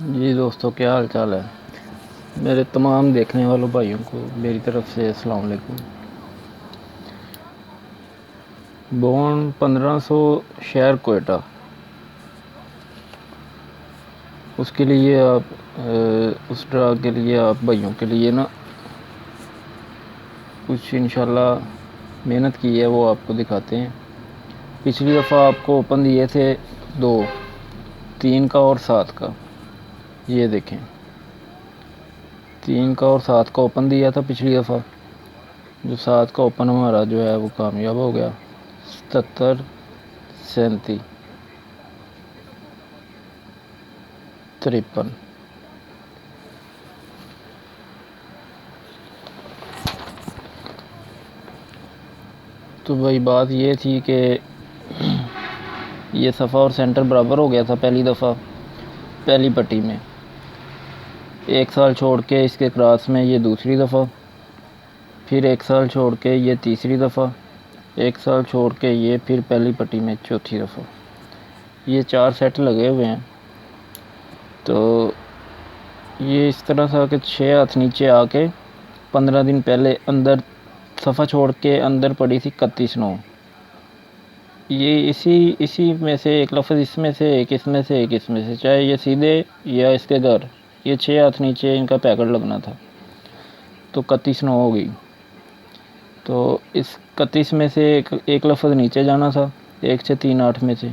जी दोस्तों, क्या हाल चाल है। मेरे तमाम देखने वालों भाइयों को मेरी तरफ से अस्सलाम वालेकुम। बोर्न 1500 शहर कोयटा। उसके लिए आप उस ड्रा के लिए आप भाइयों के लिए ना कुछ इंशाल्लाह मेहनत की है, वो आपको दिखाते हैं। पिछली दफ़ा आपको ओपन दिए थे 2, 3 का और 7 का। ये देखें, 3 का और 7 का ओपन दिया था पिछली दफ़ा। जो 7 का ओपन हमारा जो है वो कामयाब हो गया। 77, 37, 53। तो भाई बात ये थी कि ये सफ़ा और सेंटर बराबर हो गया था पहली दफ़ा, पहली पट्टी में। 1 साल छोड़ के इसके क्रॉस में ये दूसरी दफ़ा, फिर 1 साल छोड़ के ये तीसरी दफ़ा, 1 साल छोड़ के ये फिर पहली पट्टी में चौथी दफ़ा। ये 4 सेट लगे हुए हैं। तो ये इस तरह था कि 6 हाथ नीचे आके 15 दिन पहले अंदर सफ़ा छोड़ के अंदर पड़ी थी 31-9। ये इसी में से एक लफ्ज़, इसमें से एक, इसमें से एक, इसमें से, चाहे ये सीधे या इसके घर, ये 6 हाथ नीचे इनका पैकेट लगना था। तो 31-9 हो गई। तो इस 31 में से एक लफ्ज़ नीचे जाना था, 1 से 3 8 में से,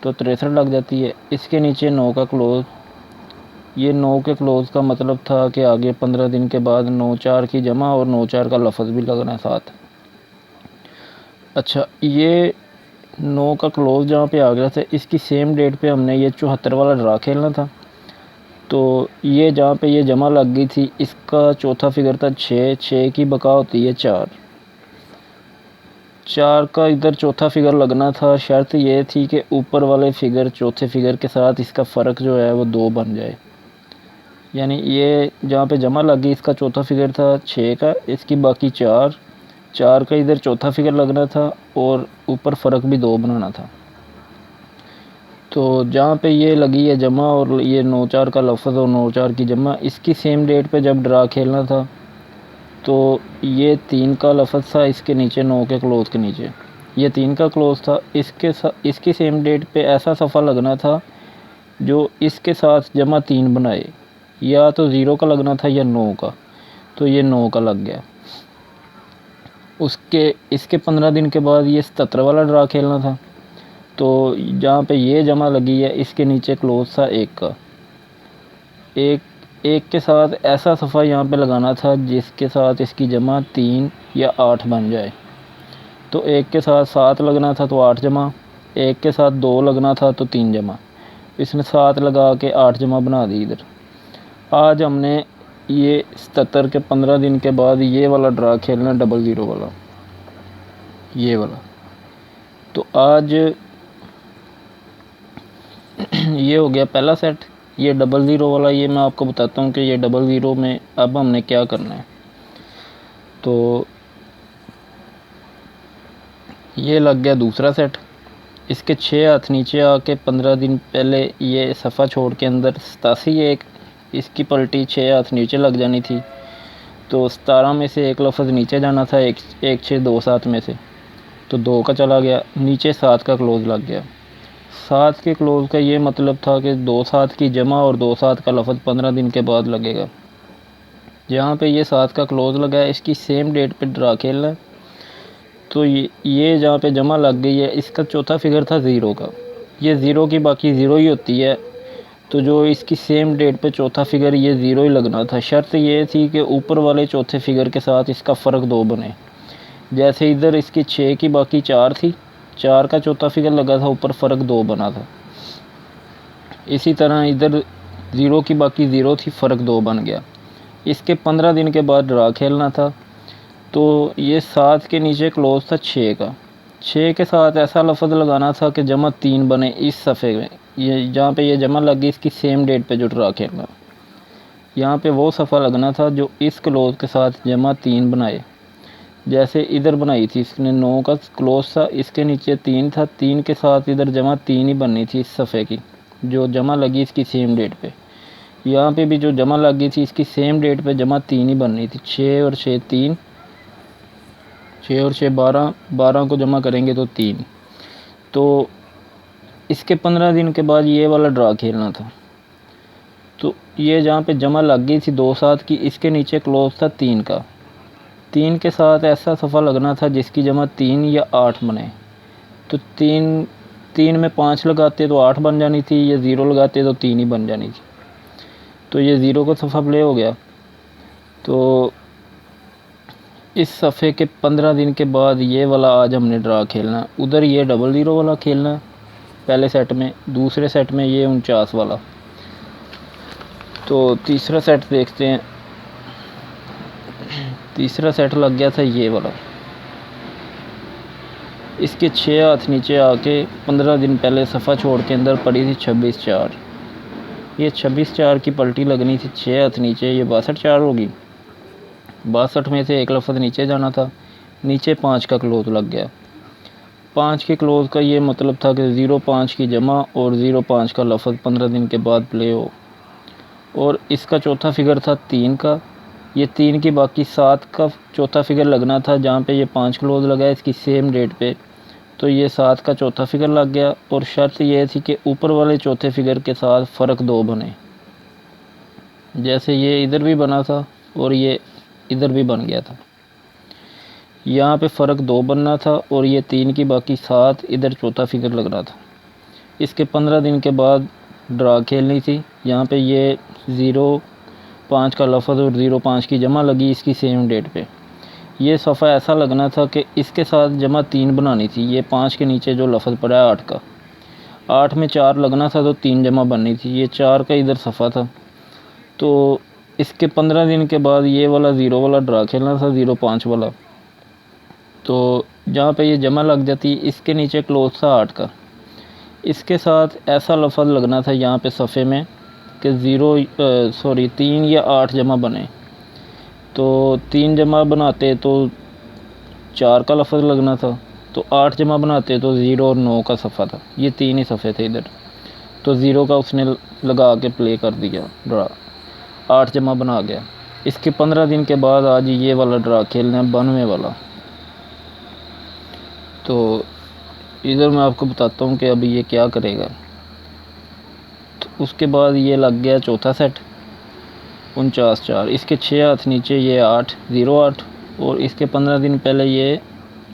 तो 63 लग जाती है। इसके नीचे 9 का क्लोज़, ये 9 के क्लोज़ का मतलब था कि आगे 15 दिन के बाद 9-4 की जमा और 9-4 का लफ्ज़ भी लगना है साथ। अच्छा, ये 9 का क्लोज़ जहाँ पे आ गया था, इसकी सेम डेट पे हमने ये 74 वाला ड्रा खेलना था। तो ये जहाँ पे ये जमा लग गई थी, इसका चौथा फिगर था 6, 6 की बका होती है 4, 4 का इधर चौथा फिगर लगना था। शर्त ये थी कि ऊपर वाले फिगर, चौथे फिगर के साथ इसका फ़र्क जो है वो 2 बन जाए। यानी ये जहाँ पे जमा लग गई, इसका चौथा फिगर था 6 का, इसकी बाकी 4, 4 का इधर चौथा फिगर लगना था और ऊपर फ़र्क भी 2 बनाना था। तो जहाँ पे ये लगी है जमा और ये 9-4 का लफ्ज़ और 9-4 की जमा, इसकी सेम डेट पे जब ड्रा खेलना था, तो ये 3 का लफ्ज़ था इसके नीचे, 9 के क्लोज़ के नीचे ये 3 का क्लोज़ था। इसकी सेम डेट पे ऐसा सफ़ा लगना था जो इसके साथ जमा 3 बनाए, या तो 0 का लगना था या 9 का। तो ये 9 का लग गया। इसके 15 दिन के बाद ये 77 वाला ड्रा खेलना था। तो जहाँ पे ये जमा लगी है, इसके नीचे क्लोज़ था 1 का। एक के साथ ऐसा सफ़ा यहाँ पे लगाना था जिसके साथ इसकी जमा 3 या 8 बन जाए। तो 1 के साथ 7 लगना था तो 8 जमा, 1 के साथ 2 लगना था तो 3 जमा। इसमें 7 लगा के 8 जमा बना दी इधर। आज हमने ये 77 के 15 दिन के बाद ये वाला ड्रा खेलना, 00 वाला, ये वाला। तो आज ये हो गया पहला सेट। ये 00 वाला, ये मैं आपको बताता हूँ कि ये 00 में अब हमने क्या करना है। तो ये लग गया दूसरा सेट। इसके 6 हाथ नीचे आके 15 दिन पहले ये सफ़ा छोड़ के अंदर 87, एक इसकी पलटी 6 हाथ नीचे लग जानी थी। तो 17 में से एक लफ्ज़ नीचे जाना था, 1 6 2 7 में से, तो 2 का चला गया। नीचे 7 का क्लोज़ लग गया। 7 के क्लोज़ का ये मतलब था कि 2-7 की जमा और 2-7 का लफ्ज़ 15 दिन के बाद लगेगा। जहाँ पे ये 7 का क्लोज़ लगा है, इसकी सेम डेट पे ड्रा खेलना है। तो ये जहाँ पे जमा लग गई है, इसका चौथा फिगर था 0 का। ये 0 की बाकी 0 ही होती है। तो जो इसकी सेम डेट पे चौथा फिगर, ये 0 ही लगना था। शर्त ये थी कि ऊपर वाले चौथे फिगर के साथ इसका फ़र्क 2 बने। जैसे इधर इसकी 6 की बाकी 4 थी, 4 का चौथा फिगर लगा था, ऊपर फ़र्क 2 बना था। इसी तरह इधर 0 की बाकी 0 थी, फ़र्क 2 बन गया। इसके 15 दिन के बाद ड्रा खेलना था। तो ये 7 के नीचे क्लोज़ था 6 का। 6 के साथ ऐसा लफ्ज़ लगाना था कि जमा 3 बने इस सफ़े में। ये जहाँ पे ये जमा लगी, इसकी सेम डेट पे जो ड्रा खेलना, यहाँ पे वो सफ़ा लगना था जो इस क्लोज़ के साथ जमा 3 बनाए। जैसे इधर बनाई थी इसने, 9 का क्लोज़ था, इसके नीचे 3 था, 3 के साथ इधर जमा 3 ही बननी थी इस सफ़े की, जो जमा लगी इसकी सेम डेट पे। यहाँ पे भी जो जमा लग गई थी इसकी सेम डेट पे जमा 3 ही बननी थी। 6 और 6 3, 6 और 6 12, 12 को जमा करेंगे तो 3। तो इसके 15 दिन के बाद ये वाला ड्रा खेलना था। तो ये जहाँ पे जमा लग गई थी 2 7 की, इसके नीचे क्लोज था 3 का। 3 के साथ ऐसा सफ़ा लगना था जिसकी जमा 3 या 8 बने। तो 3 में 5 लगाते तो 8 बन जानी थी, या 0 लगाते तो 3 ही बन जानी थी। तो ये 0 का सफ़ा प्ले हो गया। तो इस सफ़े के 15 दिन के बाद ये वाला आज हमने ड्रा खेलना। उधर ये 00 वाला खेलना पहले सेट में, दूसरे सेट में ये 49 वाला। तो तीसरा सेट देखते हैं। तीसरा सेट लग गया था ये वाला। इसके 6 हाथ नीचे आके 15 दिन पहले सफ़ा छोड़ के अंदर पड़ी थी 26 4। ये 26 4 की पलटी लगनी थी 6 हाथ नीचे, ये 62 4 होगी। 62 में से एक लफ्ज़ नीचे जाना था, नीचे 5 का क्लोज लग गया। 5 के क्लोज का ये मतलब था कि 0 5 की जमा और 0 5 का लफ्ज़ 15 दिन के बाद प्ले हो। और इसका चौथा फिगर था 3 का। ये 3 की बाकी 7 का चौथा फिगर लगना था, जहाँ पे ये 5 क्लोज लगा है इसकी सेम डेट पे। तो ये 7 का चौथा फिगर लग गया। और शर्त यह थी कि ऊपर वाले चौथे फिगर के साथ फ़र्क 2 बने। जैसे ये इधर भी बना था और ये इधर भी बन गया था। यहाँ पे फ़र्क 2 बनना था और ये 3 की बाकी 7, इधर चौथा फिगर लगना था। इसके 15 दिन के बाद ड्रा खेलनी थी। यहाँ पे ये 0 5 का लफ्ज़ और 0 5 की जमा लगी इसकी सेम डेट पे। ये सफ़ा ऐसा लगना था कि इसके साथ जमा 3 बनानी थी। ये 5 के नीचे जो लफ्ज़ पड़ा है 8 का, 8 में 4 लगना था तो 3 जमा बननी थी। ये 4 का इधर सफ़ा था। तो इसके 15 दिन के बाद ये वाला 0 वाला ड्रा खेलना था, 0 5 वाला। तो जहाँ पे ये जमा लग जाती, इसके नीचे क्लोज था 8 का। इसके साथ ऐसा लफ्ज़ लगना था यहाँ पे सफ़े में कि 3 या 8 जमा बने। तो 3 जमा बनाते तो 4 का लफ्ज़ लगना था, तो 8 जमा बनाते तो 0 और 9 का सफ़ा था। ये 3 ही सफ़े थे इधर। तो 0 का उसने लगा के प्ले कर दिया ड्रा, 8 जमा बना गया। इसके 15 दिन के बाद आज ये वाला ड्रा खेलना है, 92 वाला। तो इधर मैं आपको बताता हूँ कि अभी ये क्या करेगा। तो उसके बाद ये लग गया चौथा सेट 49 4। इसके 6 हाथ नीचे ये 8 0 8 और इसके 15 दिन पहले ये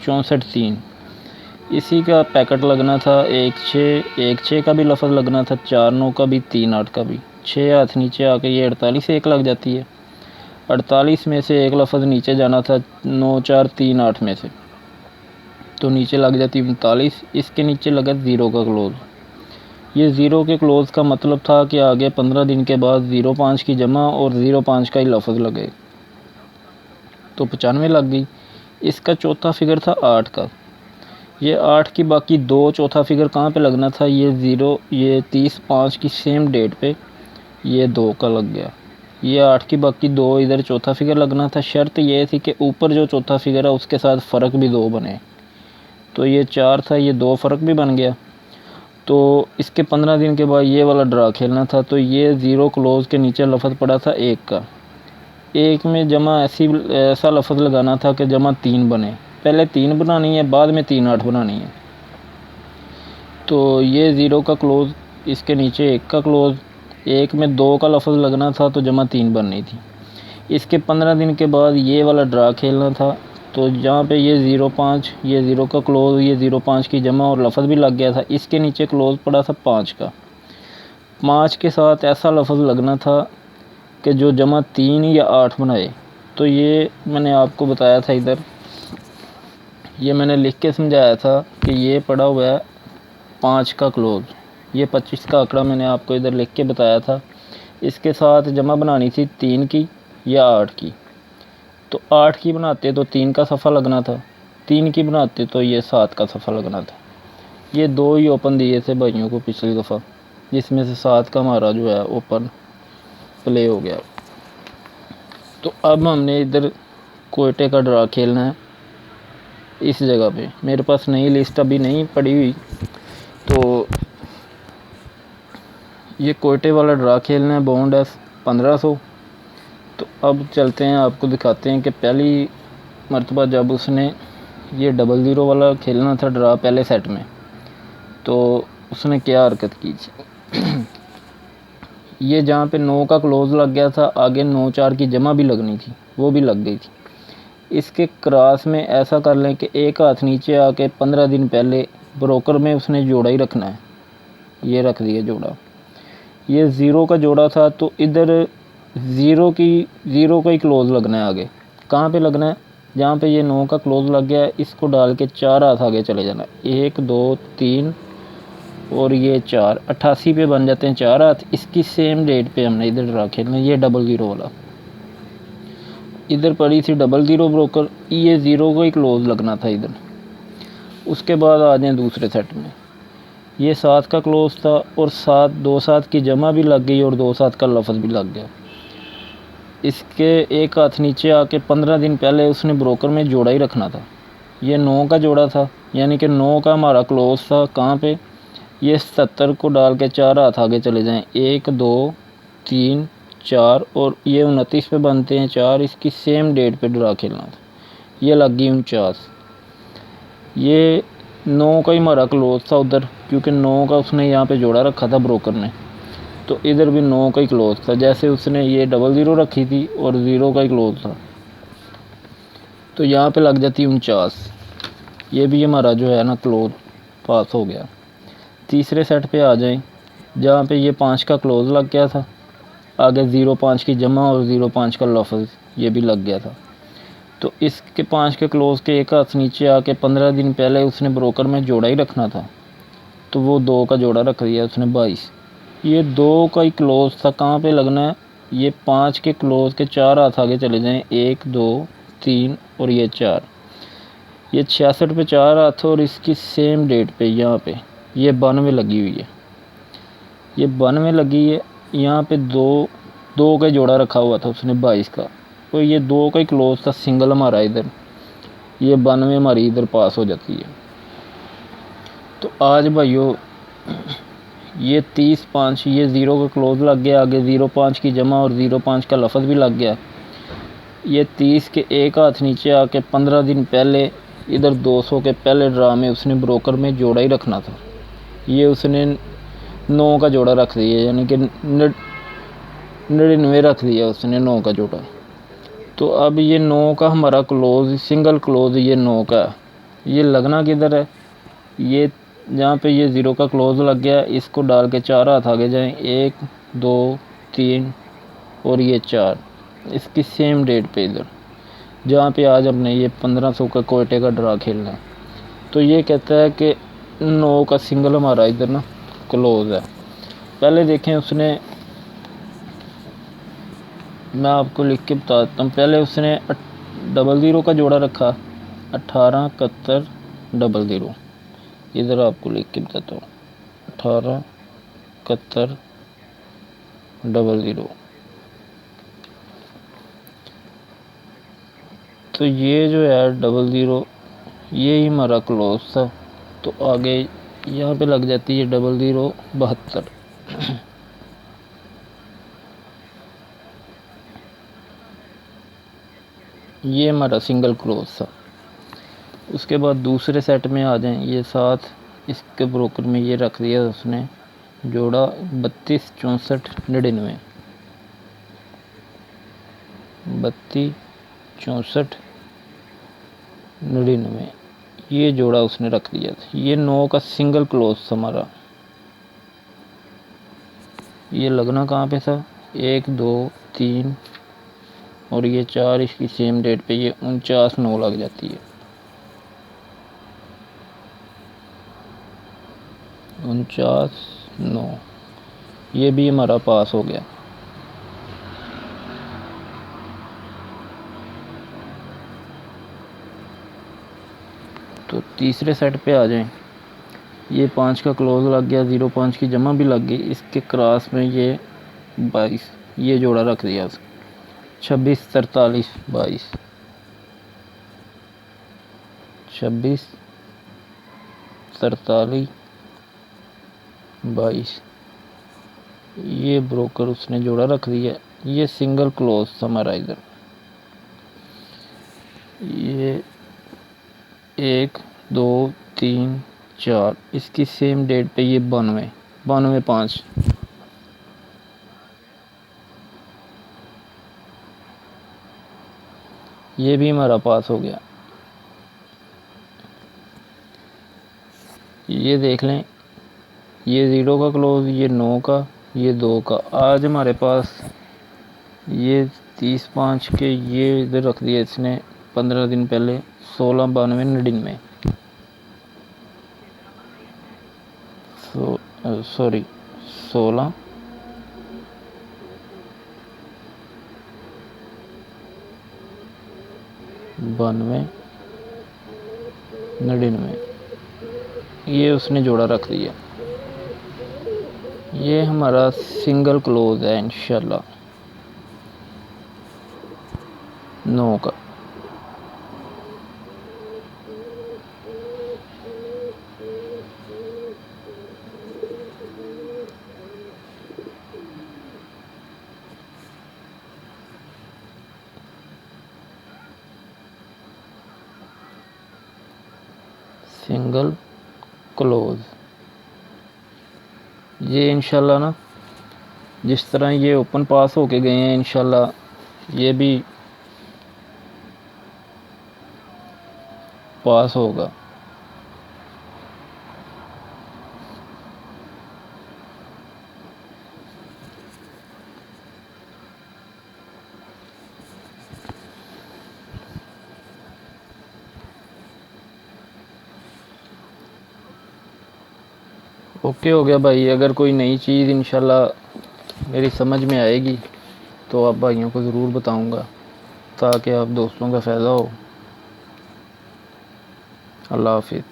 64 3। इसी का पैकेट लगना था 1 6 का भी लफ्ज़ लगना था, 4 9 का भी, 3 8 का भी। 6 हाथ नीचे आके ये 48 1 लग जाती है। 48 में से एक लफ्ज़ नीचे जाना था 9 4 3 8 में से, तो नीचे लग जाती 39। इसके नीचे लगा 0 का क्लोज़। ये 0 के क्लोज़ का मतलब था कि आगे 15 दिन के बाद 0 5 की जमा और 0 5 का ही लफ्ज़ लगे, तो 95 लग गई। इसका चौथा फिगर था 8 का। ये 8 की बाकी 2 चौथा फिगर कहाँ पे लगना था, ये 30 5 की सेम डेट पे ये 2 का लग गया। ये 8 की बाकी 2 इधर चौथा फिगर लगना था। शर्त ये थी कि ऊपर जो चौथा फिगर है उसके साथ फ़र्क भी 2 बने। तो ये 4 था, ये 2 फ़र्क भी बन गया। तो इसके 15 दिन के बाद ये वाला ड्रा खेलना था। तो ये 0 क्लोज़ के नीचे लफ्ज़ पड़ा था 1 का। 1 में जमा ऐसा लफ्ज़ लगाना था कि जमा 3 बने। पहले 3 बनानी है, बाद में 3 8 बनानी है। तो ये 0 का क्लोज़, इसके नीचे 1 का क्लोज़। 1 में 2 का लफ्ज़ लगना था तो जमा 3 बननी थी। इसके 15 दिन के बाद ये वाला ड्रा खेलना था। तो जहाँ पे ये 0 5, ये 0 का क्लोज़, ये 0 5 की जमा और लफ्ज़ भी लग गया था। इसके नीचे क्लोज़ पड़ा था 5 का। 5 के साथ ऐसा लफ्ज़ लगना था कि जो जमा 3 या 8 बनाए। तो ये मैंने आपको बताया था इधर, ये मैंने लिख के समझाया था कि ये पड़ा हुआ है 5 का क्लोज़। ये 25 का आंकड़ा मैंने आपको इधर लिख के बताया था। इसके साथ जमा बनानी थी 3 की या 8 की। तो 8 की बनाते तो 3 का सफ़ा लगना था, 3 की बनाते तो ये 7 का सफ़ा लगना था। ये 2 ही ओपन दिए थे भाइयों को पिछली दफ़ा, जिसमें से 7 का हमारा जो है ओपन प्ले हो गया। तो अब हमने इधर कोयटे का ड्रा खेलना है इस जगह पे। मेरे पास नई लिस्ट अभी नहीं पड़ी हुई, तो ये कोयटे वाला ड्रा खेलना है। बाउंड है 1500। तो अब चलते हैं, आपको दिखाते हैं कि पहली मर्तबा जब उसने ये 00 वाला खेलना था ड्रा पहले सेट में, तो उसने क्या हरकत की थी। ये जहाँ पे 9 का क्लोज़ लग गया था, आगे 9-4 की जमा भी लगनी थी, वो भी लग गई थी। इसके क्रॉस में ऐसा कर लें कि एक हाथ नीचे आके 15 दिन पहले ब्रोकर में उसने जोड़ा ही रखना है। ये रख दिया जोड़ा। ये 0 का जोड़ा था, तो इधर 0 का ही क्लोज़ लगना है आगे। कहाँ पे लगना है? जहाँ पे ये 9 का क्लोज़ लग गया है, इसको डाल के 4 हाथ आगे चले जाना है। 1 2 3 और ये 4, 88 पे बन जाते हैं 4 हाथ। इसकी सेम डेट पे हमने इधर ड्रा खेलना है। ये 00 वाला, इधर पड़ी थी 00 ब्रोकर, ये 0 का ही क्लोज़ लगना था इधर। उसके बाद आ जाए दूसरे सेट में, ये 7 का क्लोज़ था और 2-7 की जमा भी लग गई और 2-7 का लफ्ज़ भी लग गया। इसके एक हाथ नीचे आके 15 दिन पहले उसने ब्रोकर में जोड़ा ही रखना था। ये 9 का जोड़ा था, यानी कि 9 का हमारा क्लोज़ था। कहाँ पे? ये 70 को डाल के 4 हाथ आगे चले जाएं। 1 2 3 4 और ये 29 पे बनते हैं 4। इसकी सेम डेट पे ड्रा खेलना था। ये लग गई 49। ये 9 का ही हमारा क्लोज़ था उधर, क्योंकि 9 का उसने यहाँ पे जोड़ा रखा था ब्रोकर ने, तो इधर भी 9 का ही क्लोज़ था। जैसे उसने ये 00 रखी थी और 0 का ही क्लोज़ था, तो यहाँ पे लग जाती 49। ये भी हमारा जो है ना क्लोज़ पास हो गया। तीसरे सेट पे आ जाएं, जहाँ पे ये 5 का क्लोज़ लग गया था, आगे 0-5 की जमा और 0-5 का लफ्ज़ ये भी लग गया था। तो इसके 5 के क्लोज़ के एक हाथ नीचे आके 15 दिन पहले उसने ब्रोकर में जोड़ा ही रखना था, तो वो 2 का जोड़ा रख दिया उसने 22। ये 2 का ही क्लोज़ था। कहाँ पे लगना है? ये 5 के क्लोज़ के 4 हाथ आगे चले जाएं। 1 2 3 और ये 4। ये 66 पे 4 हाथ और इसकी सेम डेट पे यहाँ पे ये 92 लगी हुई है। ये 92 लगी है। यहाँ पे 2 का जोड़ा रखा हुआ था उसने 22 का, तो ये 2 का ही क्लोज़ था सिंगल हमारा इधर। ये 92 हमारी इधर पास हो जाती है। तो आज भाइयों ये 30-5, ये 0 का क्लोज़ लग गया, आगे 0-5 की जमा और 0-5 का लफ्ज़ भी लग गया। ये 30 के एक हाथ नीचे आके 15 दिन पहले इधर 200 के पहले ड्रा में उसने ब्रोकर में जोड़ा ही रखना था। ये उसने 9 का जोड़ा रख दिया, यानी कि 99 रख दिया उसने 9 का जोड़ा। तो अब ये 9 का हमारा क्लोज़, सिंगल क्लोज़ ये 9 का, ये लगना किधर है? ये जहाँ पे ये 0 का क्लोज़ लग गया, इसको डाल के 4 हाथ आगे जाएं। 1 2 3 और ये 4। इसकी सेम डेट पे इधर, जहाँ पे आज हमने ये 1500 का कोयटे का ड्रा खेलना है। तो ये कहता है कि 9 का सिंगल हमारा इधर ना क्लोज़ है। पहले देखें उसने, मैं आपको लिख के बताता हूँ। पहले उसने 00 का जोड़ा रखा, 18 71 00। इधर आपको लिख के बताता हूँ, 18 71 00। तो ये जो है 00, ये ही हमारा क्लोज़ था। तो आगे यहाँ पे लग जाती है 00 72। ये हमारा सिंगल क्लोज़ था। उसके बाद दूसरे सेट में आ जाएं। ये 7, इसके ब्रोकर में ये रख दिया उसने जोड़ा 32 64 99। 32 64 99 ये जोड़ा उसने रख दिया था। ये 9 का सिंगल क्लोज़ था हमारा। ये लगना कहाँ पे था? 1 2 3 और ये 4। इसकी सेम डेट पे ये 49 9 लग जाती है। 49 9, ये भी हमारा पास हो गया। तो तीसरे सेट पे आ जाएं। ये 5 का क्लोज़ लग गया, 0-5 की जमा भी लग गई। इसके क्रॉस में ये 22, ये जोड़ा रख दिया। 26 43 22, 26 43 22 ये ब्रोकर उसने जोड़ा रख दिया। ये सिंगल क्लोज समराइज़र, ये 1 2 3 4, इसकी सेम डेट पे ये 92 5। ये भी हमारा पास हो गया। ये देख लें, ये 0 का क्लोज, ये 9 का, ये 2 का। आज हमारे पास ये 30/5 के ये इधर रख दिया इसने 15 दिन पहले, 16 92 99, सॉरी 16 92 99, ये उसने जोड़ा रख दिया। ये हमारा सिंगल क्लोज है इंशाल्लाह 9 का। सिंगल क्लोज ये इंशाल्लाह ना, जिस तरह ये ओपन पास होके गए हैं इंशाल्लाह ये भी पास होगा। ओके हो गया भाई। अगर कोई नई चीज़ इंशाल्लाह मेरी समझ में आएगी तो आप भाइयों को ज़रूर बताऊंगा, ताकि आप दोस्तों का फ़ायदा हो। अल्लाह हाफिज़।